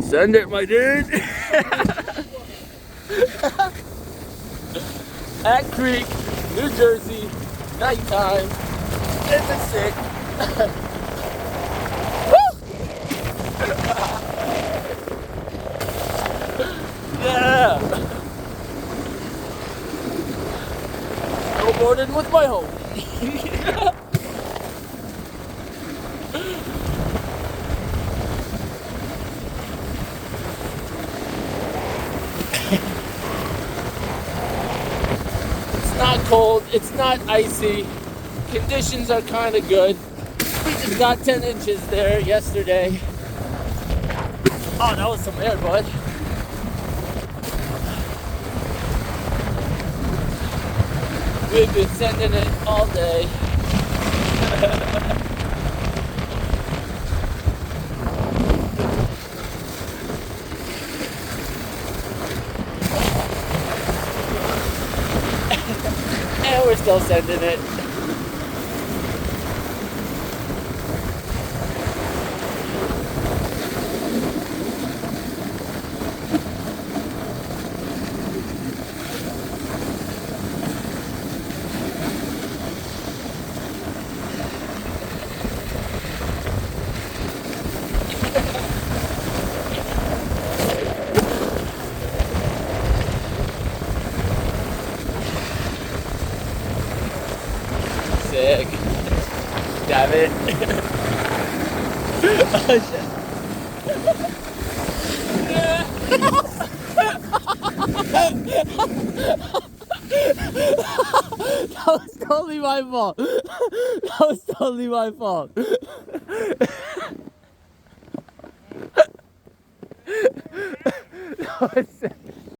Send it, my dude. At Creek, New Jersey, nighttime. It's a sick. Yeah. Snowboarding with my homie. It's not cold, it's not icy. Conditions are kind of good. We just got 10 inches there yesterday. Oh, that was some air, bud. We've been sending it all day. And we're still sending it. Sick. Damn it. Oh shit. That was totally my fault. That was totally my fault. That was sick.